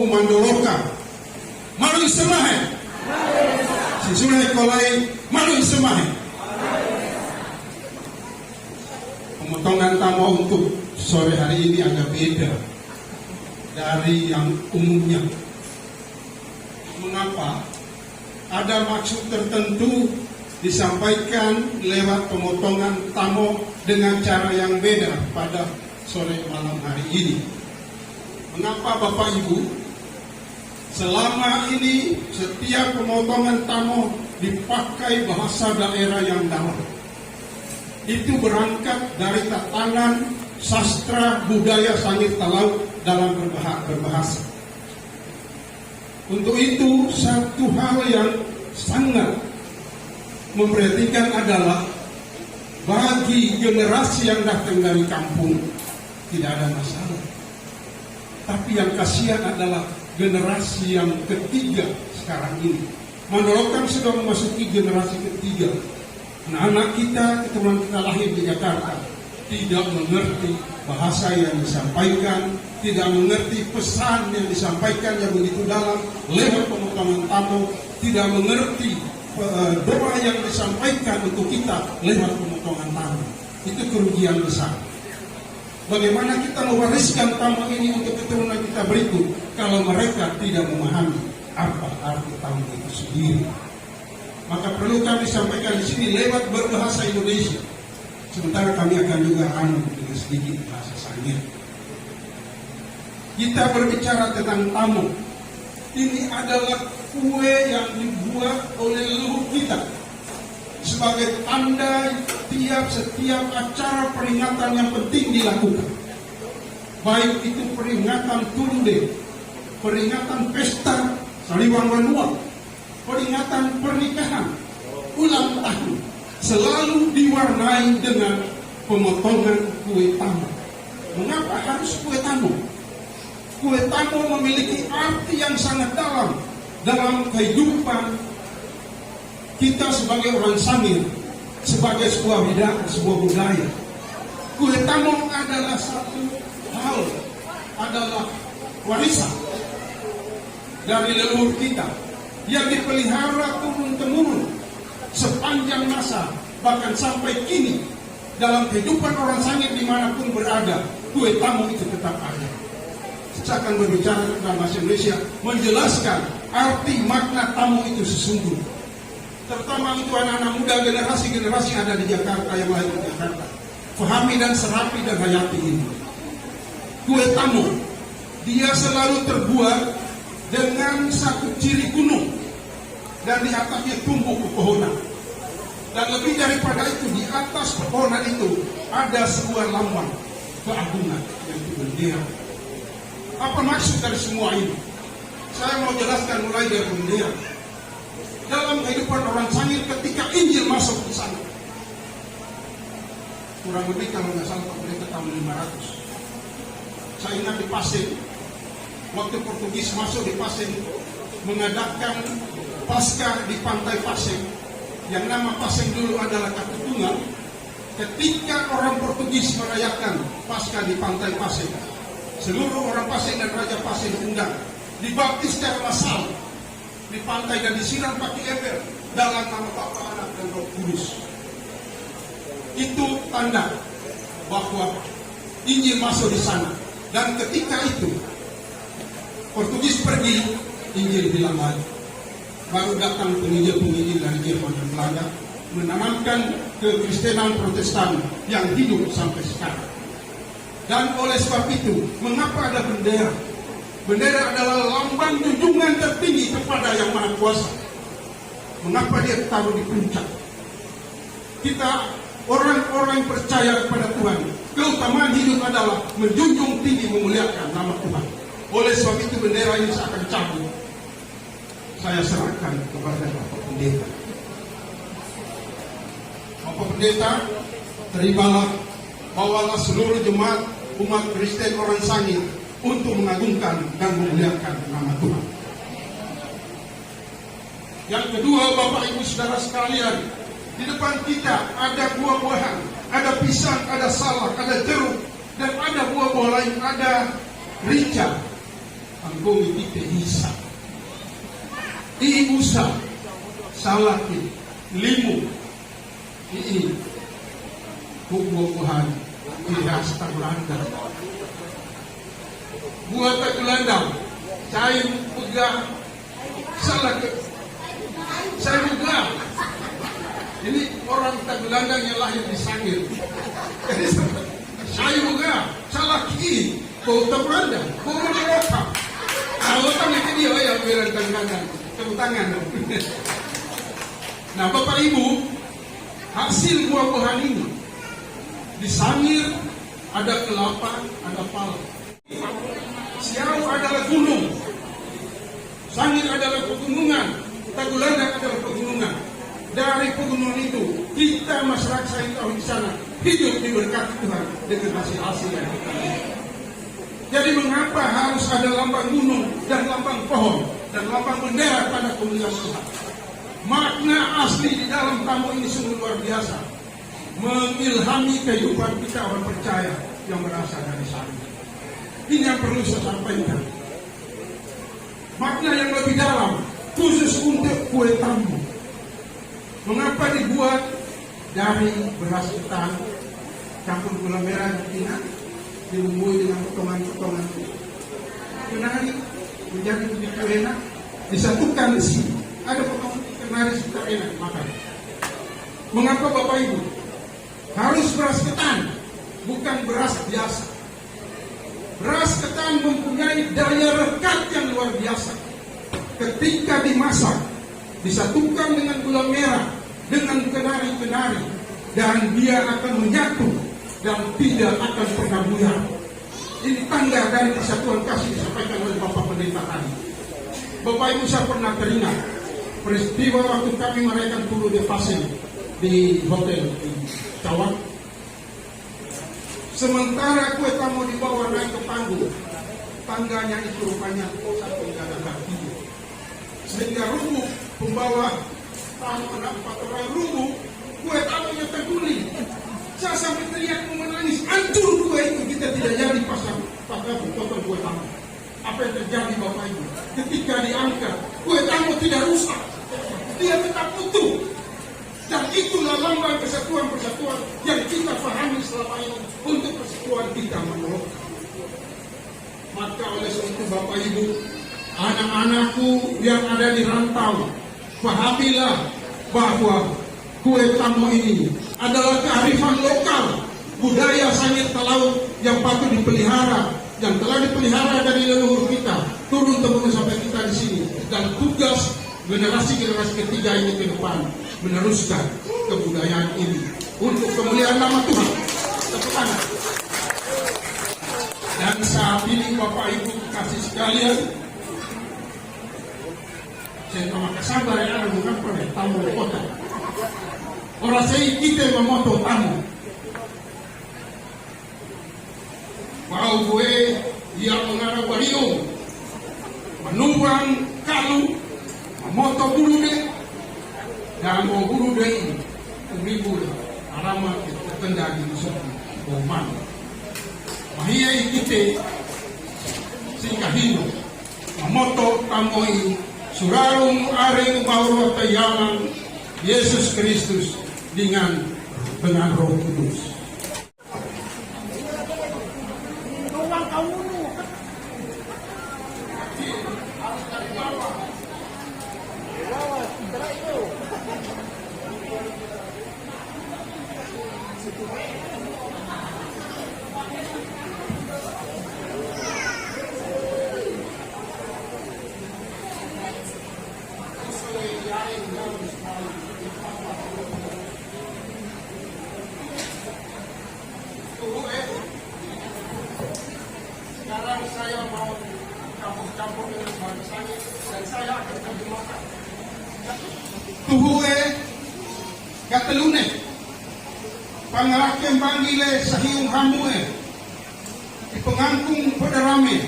Mandoloka, malu isemahe, si sungai kolai, malu isemahe. Pemotongan tamu untuk sore hari ini agak beda dari yang umumnya. Mengapa? Ada maksud tertentu disampaikan lewat pemotongan tamu dengan cara yang beda pada sore malam hari ini. Mengapa Bapak Ibu? Selama ini setiap pemotongan tamu dipakai bahasa daerah yang dalam. Itu berangkat dari tatanan sastra budaya Sangir Talaut dalam berbahasa. Untuk itu satu hal yang sangat memperhatikan adalah bagi generasi yang datang dari kampung tidak ada masalah. Tapi yang kasihan adalah generasi yang ketiga sekarang ini. Mandolokan sudah memasuki generasi ketiga. Anak-anak kita, keturunan kita lahir di Jakarta, tidak mengerti bahasa yang disampaikan, tidak mengerti pesan yang disampaikan yang begitu dalam lewat pemotongan tamu, tidak mengerti doa yang disampaikan untuk kita lewat pemotongan tamu. Itu kerugian besar. Bagaimana kita mewariskan tamu ini untuk keturunan kita berikut kalau mereka tidak memahami apa arti tamu itu sendiri? Maka perlu kami sampaikan di sini lewat berbahasa Indonesia. Sementara kami akan juga dengan sedikit bahasa Sangir. Kita berbicara tentang tamu. Ini adalah kue yang dibuat oleh leluhur kita sebagai tanda setiap acara peringatan yang penting dilakukan. Baik itu peringatan Tunde, peringatan pesta Saliwang Wanua, peringatan pernikahan, ulang tahun, selalu diwarnai dengan pemotongan kue tamu. Mengapa harus kue tamu? Kue tamu memiliki arti yang sangat dalam kehidupan kita sebagai orang Sangir, sebagai sebuah budaya. Kue tamu adalah satu hal, adalah warisan dari leluhur kita yang dipelihara turun-temurun sepanjang masa, bahkan sampai kini dalam kehidupan orang Sangir dimanapun berada, kue tamu itu tetap ada. Saya akan berbicara tentang bahasa Indonesia, menjelaskan arti makna tamu itu sesungguhnya. Terutama untuk anak-anak muda, generasi-generasi yang ada di Jakarta, yang lahir di Jakarta. Fahami dan serapi dan hayati ini. Kue tamu, dia selalu terbuat dengan satu ciri gunung dan di atasnya tumbuh pepohonan. Dan lebih daripada itu, di atas pepohonan itu ada sebuah lambang keagungan, yaitu bendera. Apa maksud dari semua ini? Saya mau jelaskan mulai dari bendera. Dalam kehidupan orang Sangir ketika Injil masuk di sana, kurang lebih kalau nggak salah tahun 500. Saya ingat di Pasing, waktu Portugis masuk di Pasing, mengadakan Paskah di pantai Pasing, yang nama Pasing dulu adalah Katutungan. Ketika orang Portugis merayakan Paskah di pantai Pasing, seluruh orang Pasing dan Raja Pasing diundang, dibaptis secara massal di pantai dan disiram pakai ember dalam nama Bapa, Anak dan Roh Kudus. Itu tanda bahwa Injil masuk di sana. Dan ketika itu Portugis pergi, Injil hilang lagi. Baru datang penginjil-penginjil dari Jerman dan Belanda menanamkan kekristenan Protestan yang hidup sampai sekarang. Dan oleh sebab itu, mengapa ada bendera? Bendera adalah lambang junjungan tertinggi kepada Yang Maha Kuasa. Mengapa dia taruh di puncak? Kita orang-orang yang percaya kepada Tuhan, keutamaan hidup adalah menjunjung tinggi, memuliakan nama Tuhan. Oleh sebab itu bendera ini saya akan cabut. Saya serahkan kepada Bapak Pendeta. Bapak Pendeta, terimalah, bawalah seluruh jemaat umat Kristen orang Sangir untuk mengagungkan dan memuliakan nama Tuhan. Yang kedua, Bapak Ibu Saudara sekalian, di depan kita ada buah-buahan, ada pisang, ada salak, ada jeruk, dan ada buah-buah lain, ada rica, Angkong iti isa. Iusa salaki limu ii bubuhan ihas Tagulandang. Buat Tagulandang, saya pegang salaki. Saya pegang. Ini orang Tagulandang yang lahir di Sangir. Jadi saya pegang salaki kau Tagulandang, kau Tagulandang. Kalau tangan itu dia yang bilang tepuk tangan. Nah, Bapak Ibu, hasil buah-buahan ini di Sangir ada kelapa, ada pala. Siau adalah gunung, Sangir adalah pegunungan, Tagulandang adalah pegunungan. Dari pegunungan itu kita masyarakat saya tahu di sana hidup diberkati Tuhan dengan hasil-hasil yang kita lihat. Jadi mengapa harus ada lambang gunung dan lambang pohon dan lambang bendera pada kemuliaan Tuhan? Makna asli di dalam tamu ini sungguh luar biasa, mengilhami kehidupan kita orang percaya yang berasal dari sana. Ini yang perlu saya sampaikan. Makna yang lebih dalam khusus untuk kue tamu. Mengapa dibuat dari beras ketan campur gula merah dan dibumbui dengan potongan-potongan kenari menjadi begitu enak, disatukan di sini ada potongan kenari suka enak makan. Mengapa Bapak Ibu harus beras ketan, bukan beras biasa? Beras ketan mempunyai daya rekat yang luar biasa. Ketika dimasak, disatukan dengan gula merah, dengan kenari-kenari, dan dia akan menyatu dan tidak akan pernah buyar. Ini tanda dari kesatuan kasih disampaikan oleh Bapak Pendeta tadi. Bapak Ibu, saya pernah teringat peristiwa waktu kami merayakan Puluh de Pasir di hotel di Cawang. Sementara kue tamu dibawa naik ke panggung, tangganya itu rupanya satu tidak ada kaki. Sehingga rubuh pembawa tamu, ada 4 orang rubuh, kue tamunya terguling. Saya sampai teriak menangis, hancur kue itu, kita tidak jadi pasang pakai potong kue tamu. Apa yang terjadi Bapak Ibu? Ketika diangkat, kue tamu tidak rusak, dia tetap utuh. Dan itulah lambang persatuan-persatuan yang kita pahami selama ini untuk persatuan kita menurut. Maka oleh sebab itu Bapak Ibu, anak-anakku yang ada di rantau, pahamilah bahwa kue tamu ini adalah kearifan lokal, budaya Sangir Talaut yang patut dipelihara, yang telah dipelihara dari leluhur kita, turun temurun sampai kita di sini. Dan tugas generasi-generasi ketiga ini ke depan meneruskan kebudayaan ini untuk kemuliaan nama Tuhan. Tepuk tangan. Dan saat ini Bapak Ibu kasih sekalian, saya maka sabar yang ada mengapa tamu kota. Orang saya kita memoto tamu. Bau gue yang mengarah bariung, menumbang kalu, memoto bulu deh, dan mau bulu deh, ribu alamat tertenda di musuh Oman. Mahia kita singkah hidup, memoto tamu ini, surarung areng bauru tayangan Yesus Kristus dengan Roh Kudus. Sekarang saya mau campur-campur dengan bahasanya dan saya akan terjemahkan. Tuhue katelune pangalakem banggile sahiung hamue pengangkung pederame,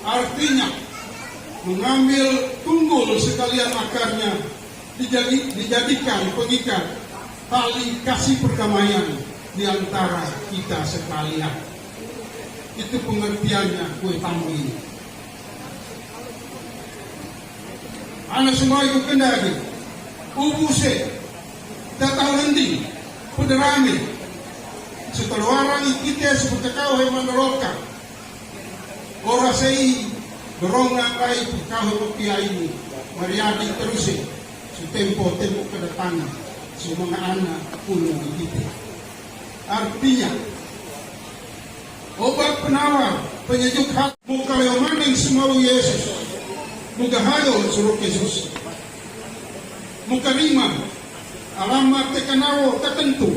artinya mengambil tunggul sekalian akarnya, dijadikan pengikat tali kasih perdamaian di antara kita sekalian. Itu pengertiannya kue tamu ini. Anak semua itu kendali. Ubuse, datang lendi, puderame. Setelah orang kita seperti kau yang menerokan. Orang sei berongan rai kau rupiah ini. Mariadi terus tempo-tempo kedatangan. Semua anak pulang kita. Artinya, obat penawar, penyejuk hati, buka yang semua Yesus. Buka hayo suruh Yesus. Muka lima, alamat tekanawo tertentu.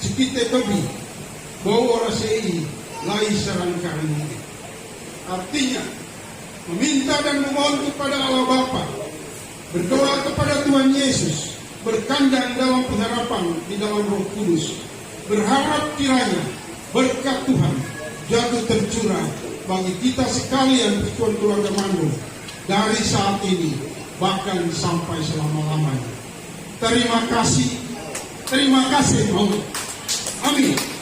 Sikite tebi, bahwa orang sei lai sarang kami. Artinya, meminta dan memohon kepada Allah Bapa, berdoa kepada Tuhan Yesus, berkandang dalam pengharapan di dalam Roh Kudus, berharap kiranya berkat Tuhan jatuh tercurah bagi kita sekalian Tuhan keluarga Mandro dari saat ini bahkan sampai selama-lamanya. Terima kasih. Amin.